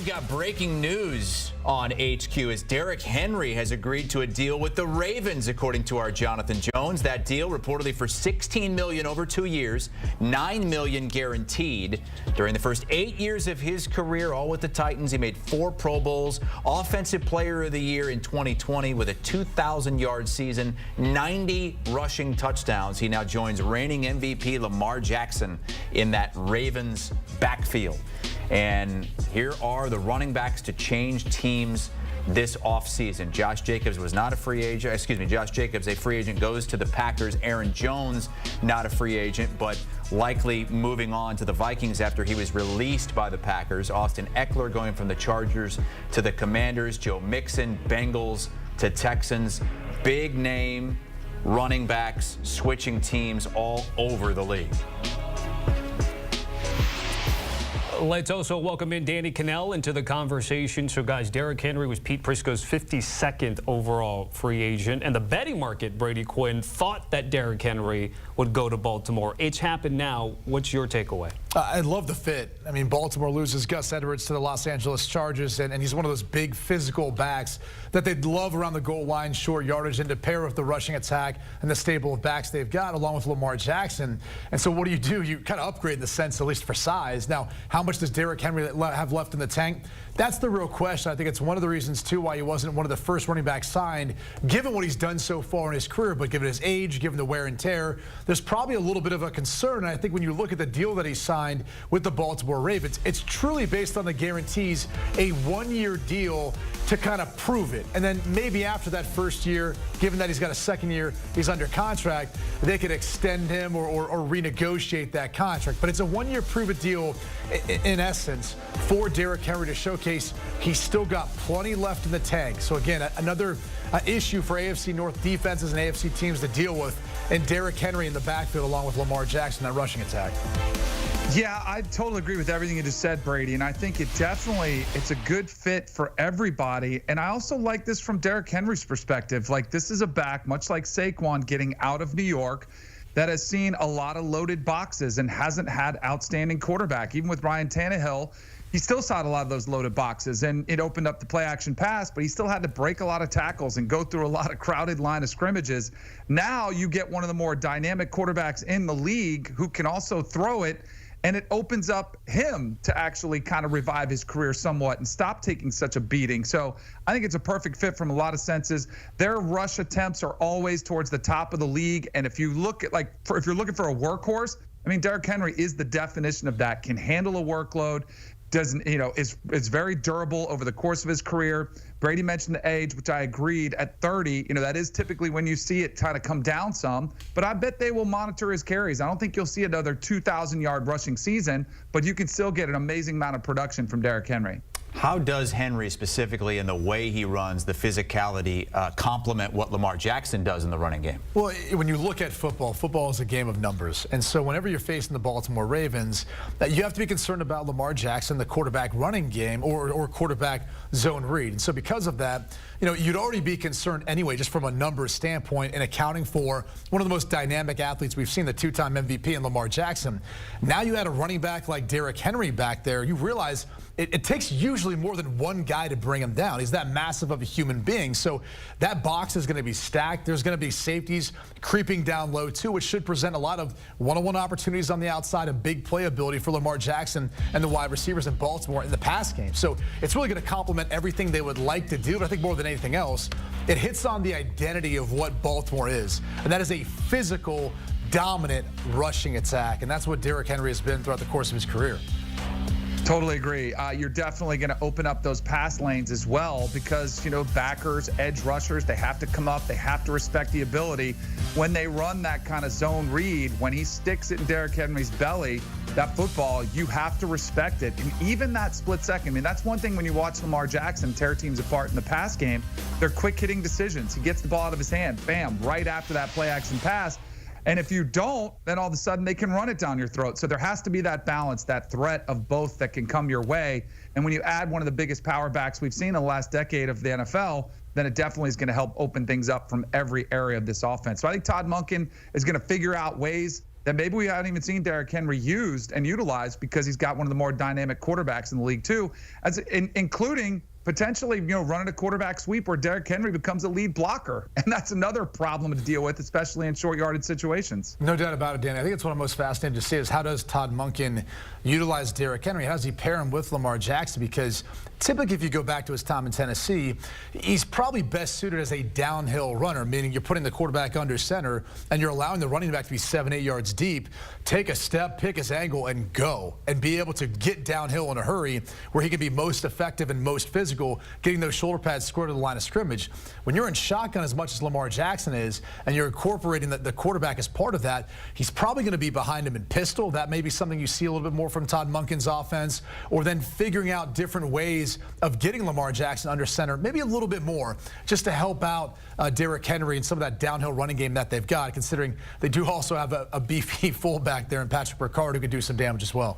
we've got breaking news on HQ as Derrick Henry has agreed to a deal with the Ravens, according to our Jonathan Jones. That deal reportedly for $16 million over 2 years, $9 million guaranteed. During the first 8 years of his career, all with the Titans, he made 4 Pro Bowls, Offensive Player of the Year in 2020 with a 2,000-yard season, 90 rushing touchdowns. He now joins reigning MVP Lamar Jackson in that Ravens backfield. And here are the running backs to change teams this offseason. Josh Jacobs was not a free agent. Josh Jacobs, a free agent, goes to the Packers. Aaron Jones, not a free agent, but likely moving on to the Vikings after he was released by the Packers. Austin Eckler going from the Chargers to the Commanders. Joe Mixon, Bengals to Texans. Big name running backs switching teams all over the league. Let's also welcome in Danny Cannell into the conversation. So, guys, Derrick Henry was Pete Prisco's 52nd overall free agent. And the betting market, Brady Quinn, thought that Derrick Henry would go to Baltimore. It's happened now. What's your takeaway? I love the fit. I mean, Baltimore loses Gus Edwards to the Los Angeles Chargers, and he's one of those big physical backs that they'd love around the goal line, short yardage, and to pair with the rushing attack and the stable of backs they've got, along with Lamar Jackson. And so what do? You kind of upgrade in the sense, at least for size. Now, how much does Derrick Henry have left in the tank? That's the real question. I think it's one of the reasons, too, why he wasn't one of the first running backs signed, given what he's done so far in his career, but given his age, given the wear and tear, there's probably a little bit of a concern. And I think when you look at the deal that he signed with the Baltimore Ravens, it's truly based on the guarantees, a one-year deal to kind of prove it. And then maybe after that first year, given that he's got a second year, he's under contract, they could extend him or renegotiate that contract. But it's a one-year prove-it deal, in essence, for Derrick Henry to showcase he's still got plenty left in the tank. So again, another issue for AFC North defenses and AFC teams to deal with, and Derrick Henry in the backfield along with Lamar Jackson, that rushing attack. Yeah, I totally agree with everything you just said, Brady, and I think it's a good fit for everybody. And I also like this from Derrick Henry's perspective. Like, this is a back, much like Saquon getting out of New York, that has seen a lot of loaded boxes and hasn't had outstanding quarterback. Even with Ryan Tannehill, he still saw a lot of those loaded boxes, and it opened up the play-action pass, but he still had to break a lot of tackles and go through a lot of crowded line of scrimmages. Now you get one of the more dynamic quarterbacks in the league who can also throw it, and it opens up him to actually kind of revive his career somewhat and stop taking such a beating. So I think it's a perfect fit from a lot of senses. Their rush attempts are always towards the top of the league. And if you look at, if you're looking for a workhorse, I mean, Derrick Henry is the definition of that. Can handle a workload, is very durable over the course of his career. Brady mentioned the age, which I agreed. At 30, that is typically when you see it kind of come down some. But I bet they will monitor his carries. I don't think you'll see another 2,000-yard rushing season, but you can still get an amazing amount of production from Derrick Henry. How does Henry, specifically in the way he runs, the physicality, complement what Lamar Jackson does in the running game? Well, when you look at football, football is a game of numbers. And so whenever you're facing the Baltimore Ravens, you have to be concerned about Lamar Jackson, the quarterback running game, or quarterback zone read. And so because of that, you'd already be concerned anyway, just from a numbers standpoint, in accounting for one of the most dynamic athletes we've seen, the two-time MVP in Lamar Jackson. Now you add a running back like Derrick Henry back there, you realize it takes usually more than one guy to bring him down. He's that massive of a human being. So that box is going to be stacked. There's going to be safeties creeping down low, too, which should present a lot of one-on-one opportunities on the outside and big playability for Lamar Jackson and the wide receivers in Baltimore in the pass game. So it's really going to complement everything they would like to do. But I think more than anything else, it hits on the identity of what Baltimore is, and that is a physical, dominant rushing attack. And that's what Derrick Henry has been throughout the course of his career. Totally agree. You're definitely going to open up those pass lanes as well because, backers, edge rushers, they have to come up. They have to respect the ability. When they run that kind of zone read, when he sticks it in Derrick Henry's belly, that football, you have to respect it. And even that split second, I mean, that's one thing when you watch Lamar Jackson tear teams apart in the pass game. They're quick-hitting decisions. He gets the ball out of his hand, bam, right after that play-action pass. And if you don't, then all of a sudden they can run it down your throat. So there has to be that balance, that threat of both that can come your way. And when you add one of the biggest power backs we've seen in the last decade of the NFL, then it definitely is going to help open things up from every area of this offense. So I think Todd Monken is going to figure out ways that maybe we haven't even seen Derrick Henry used and utilized because he's got one of the more dynamic quarterbacks in the league too, including potentially, running a quarterback sweep where Derrick Henry becomes a lead blocker. And that's another problem to deal with, especially in short yardage situations. No doubt about it, Danny. I think it's what I'm most fascinated to see is how does Todd Monken utilize Derrick Henry? How does he pair him with Lamar Jackson? Because typically, if you go back to his time in Tennessee, he's probably best suited as a downhill runner, meaning you're putting the quarterback under center and you're allowing the running back to be 7-8 yards deep, take a step, pick his angle, and go, and be able to get downhill in a hurry where he can be most effective and most physical, getting those shoulder pads square to the line of scrimmage. When you're in shotgun as much as Lamar Jackson is, and you're incorporating the quarterback as part of that, he's probably going to be behind him in pistol. That may be something you see a little bit more from Todd Monken's offense, or then figuring out different ways of getting Lamar Jackson under center, maybe a little bit more, just to help out Derrick Henry and some of that downhill running game that they've got, considering they do also have a beefy fullback there in Patrick Ricard who could do some damage as well.